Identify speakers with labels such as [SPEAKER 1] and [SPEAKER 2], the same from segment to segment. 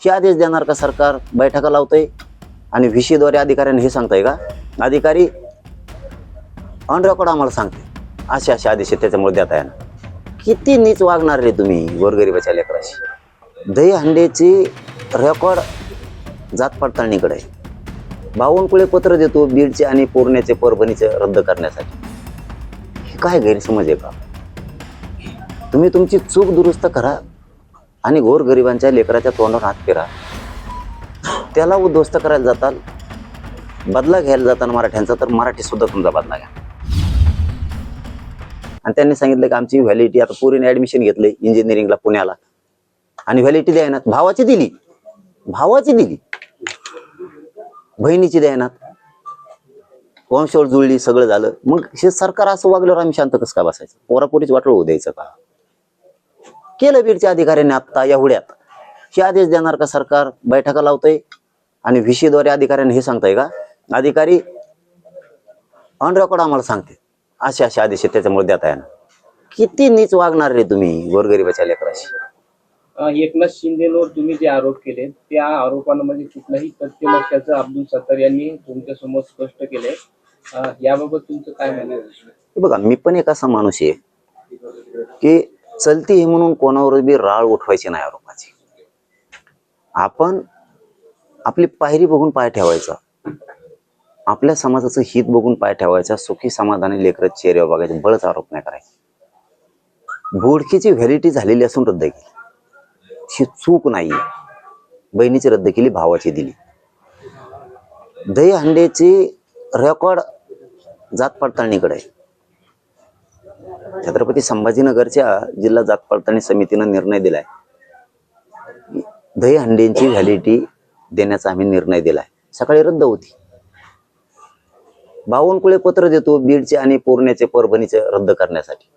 [SPEAKER 1] हे आदेश देणार का सरकार? बैठका लावतंय आणि व्हीसीद्वारे अधिकाऱ्यांना हे सांगताय का अधिकारी ऑन रेकॉर्ड आम्हाला सांगते असे असे आदेश आहेत, त्याच्यामुळे देता येणार. किती नीच वागणार रे तुम्ही गोरगरिबाच्या लेकराशी. दहीहंडीची रेकॉर्ड जात पडताळणीकडे आहे. बावनकुळे पत्र देतो बीडचे आणि पूर्ण्याचे परभणीचे रद्द करण्यासाठी. हे काय गैरसमज आहे का? तुम्ही तुमची चूक दुरुस्त करा आणि गोरगरिबांच्या लेकराच्या तोंडावर हात फिरा. त्याला उद्ध्वस्त करायला जाताल, बदला घ्यायला जाताना मराठ्यांचा, तर मराठी सुद्धा तुमचा बदला घ्या. आणि त्यांनी सांगितलं की आमची व्हॅलिडिटी, आता पोरीने ऍडमिशन घेतलंय इंजिनिअरिंगला पुण्याला आणि व्हॅलिडिटी द्यायनात. भावाची दिली, बहिणीची द्यायनात, वंशावळ जुळली, सगळं झालं. मग हे सरकार असं वागल्यावर आम्ही शांत कसं काय बसायचं? पोरापोरीच वाटलं होऊ द्यायचं का? केलं बीडच्या अधिकाऱ्यांनी आत्ता एवढ्यात. हे आदेश देणार का सरकार? बैठका लावतंय आणि व्हीसीद्वारे अधिकाऱ्यांना हे सांगताय का अधिकारी ऑन रेकॉर्ड आम्हाला सांगते असे असे आदेश आहेत, त्याच्यामुळे देता येणार. किती नीच वागणार रे तुम्ही गोरगरिबाच्या लेकराशी.
[SPEAKER 2] एकनाथ शिंदेवर तुम्ही जे आरोप केले त्या आरोपांमध्ये कुठलाही तथ्य नसल्याचं अब्दुल सत्तार यांनी तुमच्या समोर स्पष्ट केलंय. याबाबत तुमचं काय म्हणणं आहे?
[SPEAKER 1] बघा, मी पण एक असा माणूस आहे की चलती हे म्हणून कोणावर बी राळ उठवायची नाही आरोपाची. आपण आपली पायरी बघून पाय ठेवायचा, आपल्या समाजाचं हित बघून पाय ठेवायचा, सुखी समाधानी लेकरं चेहऱ्यावर बघायचे, बळच आरोप नाही करायचे. बोडकीची व्हॅलिडिटी झालेली असून रद्द केली, ही चूक नाही. बहिणीची रद्द केली, भावाची दिली. दहीहंडीची रेकॉर्ड जात पडताळणीकडे आहे. छत्रपती संभाजीनगरच्या जिल्हा जात पडताळणी समितीनं निर्णय दिलाय, दहीहंडीची व्हॅलिडिटी देण्याचा आम्ही निर्णय दिलाय. सकाळी रद्द होती. बावनकुळे पत्र देतो बीडचे आणि पूर्ण्याचे परभणीचे रद्द करण्यासाठी.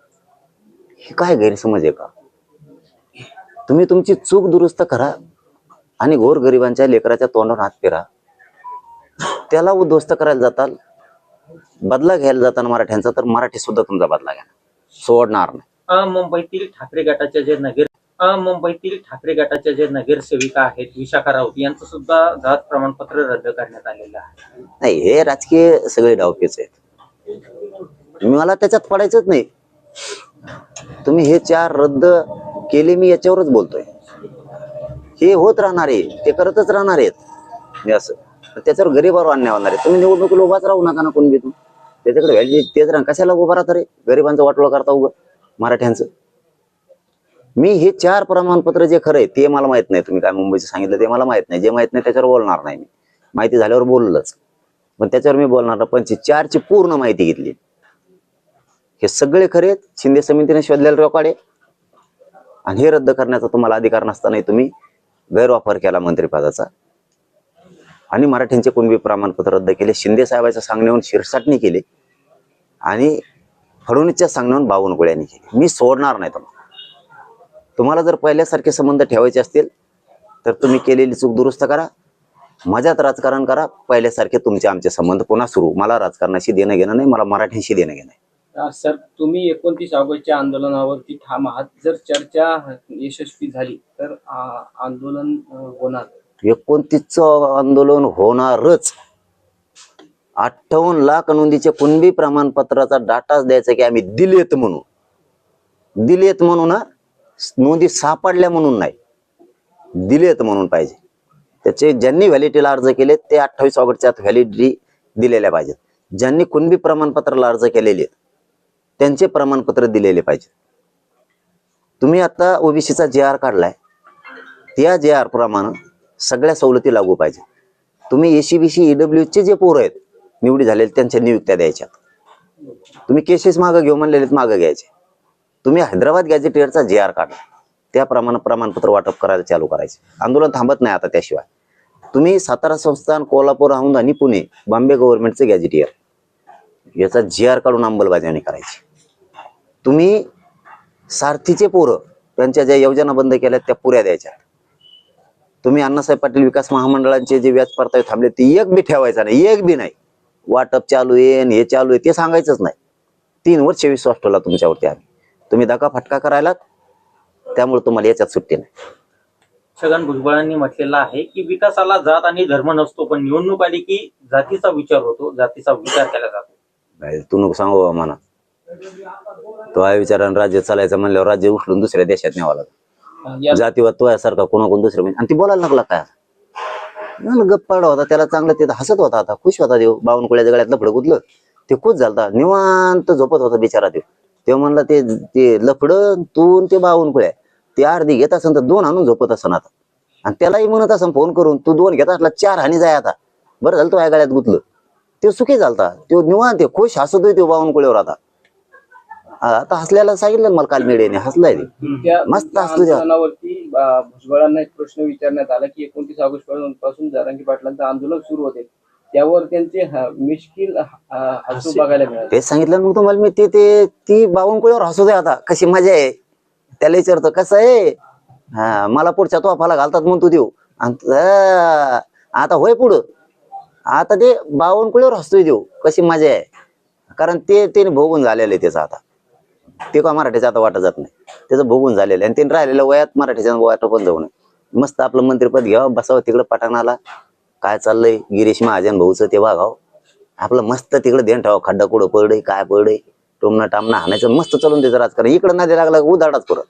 [SPEAKER 1] हे काय गैरसमज आहे का? तुम्ही तुमची चूक दुरुस्त करा आणि गोरगरिबांच्या लेकराच्या तोंडावर हात फिरा. त्याला उद्ध्वस्त करायला जाताल, बदला घ्यायला जाताना मराठ्यांचा, तर मराठी सुद्धा तुमचा बदला घ्या, सोडणार नाही.
[SPEAKER 2] मुंबईतील ठाकरे गटाच्या जे नगरसेविका आहेत विशाखा राऊत यांचं सुद्धा जात प्रमाणपत्र रद्द करण्यात आलेलं आहे.
[SPEAKER 1] नाही, हे राजकीय सगळे डावपेच आहेत. मला त्याच्यात पडायचंच नाही. तुम्ही हे 4 रद्द केले, मी याच्यावरच बोलतोय. हे होत राहणार आहे, ते करतच राहणार आहेत. मी असं त्याच्यावर गरीबावर अन्याय होणार आहे. तुम्ही निवडणुकीला उभाच राहू नका ना कोण बी. तू त्याच्याकडे व्हॅलिडिटी तेच राहा, कशाला उभा राहता रे? गरिबांचं वाटोळं करता उभं मराठ्यांचं. मी हे 4 प्रमाणपत्र जे खरं आहे ते मला माहित नाही. तुम्ही काय मुंबईचं सांगितलं ते मला माहित नाही. जे माहित नाही त्याच्यावर बोलणार नाही मी. माहिती झाल्यावर बोललंच, पण त्याच्यावर मी बोलणार. पण 4ची पूर्ण माहिती घेतली. हे सगळे खरे आहेत. शिंदे समितीने शोधलेला रेकॉर्ड आहे. आणि हे रद्द करण्याचा तुम्हाला अधिकार नसताना तुम्ही गैरवापर केला मंत्रिपदाचा आणि मराठ्यांचे कुणबी प्रमाणपत्र रद्द केले. शिंदे साहेबांच्या सांगण्यावरून शिरसाटणी केली आणि फडणवीसच्या सांगण्यावरून बावनकुळ्यांनी केली. मी सोडणार नाही तुम्हाला. तुम्हाला जर पहिल्यासारखे संबंध ठेवायचे असतील तर तुम्ही केलेली चूक दुरुस्त करा, मजात राजकारण करा. पहिल्यासारखे तुमचे आमचे संबंध पुन्हा सुरू. मला राजकारणाशी देणं घेणं नाही, मला मराठ्यांशी देणं घेणं नाही.
[SPEAKER 2] सर, तुम्ही 29 ऑगस्टच्या आंदोलनावरती ठाम आहात. जर चर्चा यशस्वी झाली तर आंदोलन होणार.
[SPEAKER 1] 29चं आंदोलन होणारच. 58 लाख नोंदीचे कुणबी प्रमाणपत्राचा डाटाच द्यायचा की आम्ही दिलेत म्हणून. दिलेत म्हणून, नोंदी सापडल्या म्हणून नाही, दिलेत म्हणून पाहिजे. त्याचे ज्यांनी व्हॅलिडिटीला अर्ज केले ते 28 ऑगस्टच्या आत व्हॅलिडिटी दिलेल्या पाहिजेत. ज्यांनी कुणबी प्रमाणपत्राला अर्ज केलेले आहेत त्यांचे प्रमाणपत्र दिलेले पाहिजे. तुम्ही आता ओबीसीचा JR काढलाय, त्या JR प्रमाणे सगळ्या सवलती लागू पाहिजे. तुम्ही SC-BC EWचे जे पोरं आहेत निवडी झालेले त्यांच्या नियुक्त्या द्यायच्या. तुम्ही केसेस मागं घेऊ म्हणलेले मागं घ्यायचे. तुम्ही हैदराबाद गॅझेटियरचा JR काढला, त्याप्रमाणे प्रमाणपत्र वाटप करायला चालू करायचे. आंदोलन थांबत नाही आता. त्याशिवाय तुम्ही सातारा संस्थान, कोल्हापूर, औंध आणि पुणे बॉम्बे गव्हर्नमेंटचे गॅझेटियर याचा JR काढून अंमलबजावणी करायची. तुम्ही सारथीचे पोरं त्यांच्या ज्या योजना बंद केल्या त्या पुऱ्या द्यायच्या. तुम्ही अण्णासाहेब पाटील विकास महामंडळाचे जे व्याज परतावे थांबले ते एक बी ठेवायचा नाही, एक बी नाही. वाटप चालू आहे, हे चालू आहे ते सांगायचंच नाही. 3 वर्ष विश्वास ठेवला तुमच्यावरती आम्ही. तुम्ही धक्का फटका करायला, त्यामुळे तुम्हाला याच्यात सुट्टी नाही.
[SPEAKER 3] छगन भुजबळांनी म्हटलेलं आहे की विकासाला जात आणि धर्म नसतो, पण निवडणूक आली की जातीचा विचार होतो, जातीचा विचार केला जातो.
[SPEAKER 1] नाही, तू नको सांगू बाबा मला. तो आहे विचारानं राज्य चालायचं म्हणल्यावर राज्य उचलून दुसऱ्या देशात न्यावं लागतं.
[SPEAKER 2] या
[SPEAKER 1] जातीवाद तो यासारखा कोणाकोण दुसरे आणि ती बोलायला लागला काय गप्प पाडा होता त्याला चांगलं, ते हसत होता, आता खुश होता. देव बावनकुळ्याच्या गळ्यात लफडं गुतलं ते खुश झालता, निवांत झोपत होता बिचारा. तेव्हा म्हणला ते लफडं तू ते बावनकुळ्या ते अर्धी घेत असन तर 2 आणून झोपत असन आता. आणि त्यालाही म्हणत असं फोन करून तू 2 घेत असला 4 हानी जाय आता. बरं झालं तो या गळ्यात गुतलं, ते सुखी झालता. तो निवांत खुश हसतोय तो बावनकुळ्यावर. आता हसल्याला सांगितलं मला काल मीडियाने, हसलाय ते मस्त हसतो त्या.
[SPEAKER 2] आंदोलनावरती भुजबळांना एक प्रश्न विचारण्यात आला की 29 ऑगस्ट पासून जरांगे पाटलांचं आंदोलन सुरू होते, त्यावर त्यांचे मिश्किल हसू बघायला मिळाले.
[SPEAKER 1] तेच सांगितलं मग तुम्हाला मी, ती बावनकुळ्यावर हसू दे आता, कशी मजा आहे. त्याला विचारतो कसं आहे, मला पुढच्या तोफाला घालतात म्हणतो देऊ. आता होय पुढं, आता ते बावनकुळ्यावर हसतोय देऊ, कशी मजा आहे. कारण ते भोगून झालेलं आहे त्याचं. आता ते का मराठीचं आता वाटत जात नाही, त्याचं भोगून झालेलं आहे. आणि ते राहिलेल्या वयात मराठीच्या वाट पण जाऊ नये. मस्त आपलं मंत्रिपद घ्यावं, बसावं तिकडं पटाणाला, काय चाललंय गिरीश महाजन भाऊचं ते बघावं. आपलं मस्त तिकडे ध्यान ठेवा, खड्डा कुठं पडय काय पडय, टोमना टामना हाणायचं, मस्त चालून त्याचं राजकारण. इकडं नादी लागला उदाडाच परत,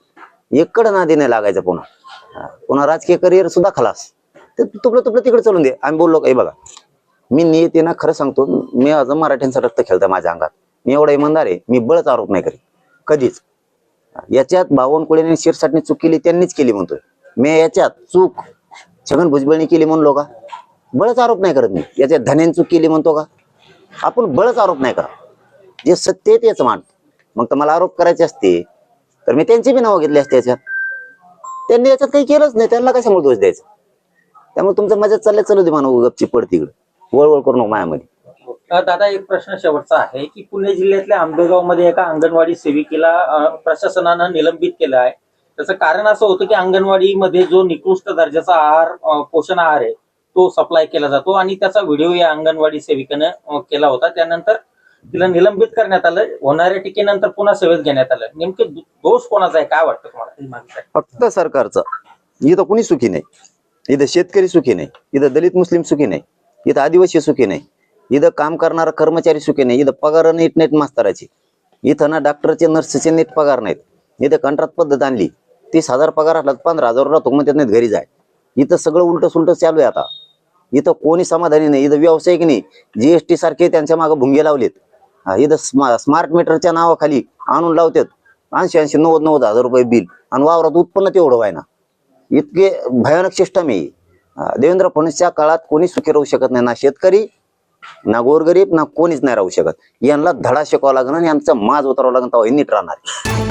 [SPEAKER 1] इकडं नादी नाही लागायचं. पुन्हा राजकीय करिअर सुद्धा खलास. ते तुपलं तिकडे चालून दे. आम्ही बोललो काही बघा, मी नियतीनं खरं सांगतो, मी आज मराठ्यांचं रक्त खेळतं माझ्या अंगात. मी एवढा इमानदार आहे, मी बळच आरोप नाही करीत कधीच. याच्यात बावनकुळेने शिरसाटने चूक केली त्यांनीच केली म्हणतोय मी. याच्यात चूक छगन भुजबळने केली म्हणलो का? बळच आरोप नाही करत मी. याच्यात धन्याने चूक केली म्हणतो का? आपण बळच आरोप नाही करा. जे सत्य आहे तेच मांडतो. मग तर मला आरोप करायचे असते तर मी त्यांची बी नावं घेतली असते. याच्यात त्यांनी याच्यात काही केलंच नाही, त्यांना कशामुळे दोष द्यायचा? त्यामुळे तुमचं मजा चालू दे मानव, गपची पड तिकडं, वळवळ करू नको मायामध्ये.
[SPEAKER 3] दादा एक प्रश्न शेवटचा आहे की पुणे जिल्ह्यातल्या आंबेगाव मध्ये एका अंगणवाडी सेविकेला प्रशासनानं निलंबित केलं आहे. त्याचं कारण असं होतं की अंगणवाडीमध्ये जो निकृष्ट दर्जाचा आहार, पोषण आहार आहे तो सप्लाय केला जातो, आणि त्याचा व्हिडिओ या अंगणवाडी सेविकेनं केला होता. त्यानंतर तिला निलंबित करण्यात आलं. होणाऱ्या टीकेनंतर पुन्हा सेवेत घेण्यात आलं. नेमके दोष कोणाचा आहे, काय वाटतं तुम्हाला?
[SPEAKER 1] फक्त सरकारचं. इथं कुणी सुखी नाही. इथं शेतकरी सुखी नाही, इथं दलित मुस्लिम सुखी नाही, इथं आदिवासी सुखी नाही, इथं काम करणारा कर्मचारी सुखी नाही, इथं पगार नीट नाहीत मास्तराची, इथं ना डॉक्टरचे नर्सचे नीट पगार नाहीत. इथं कंत्राट पद्धत आणली, 30,000 पगार असला 15,000 राहतो मग त्यात घरी जाय. इथं सगळं उलट सुलट चालू आहे. आता इथं कोणी समाधानी नाही. इथं व्यावसायिक नाही, GST सारखे त्यांच्या मागे भुंगे लावलेत. इथं स्मार्ट मीटरच्या नावाखाली आणून लावतात 80-80, 90-90 हजार रुपये बिल, आणि वावरात उत्पन्न तेवढं व्हायना. इतके भयानक सिस्टम आहे. देवेंद्र फडणवीसच्या काळात कोणी सुखी राहू शकत नाही, ना शेतकरी ना गोरगरीब ना कोणीच नाही राहू शकत. यांना धडा शिकवावा लागणार आणि यांचा माज उतरावा लागणार, तेव्हा नीट राहणार.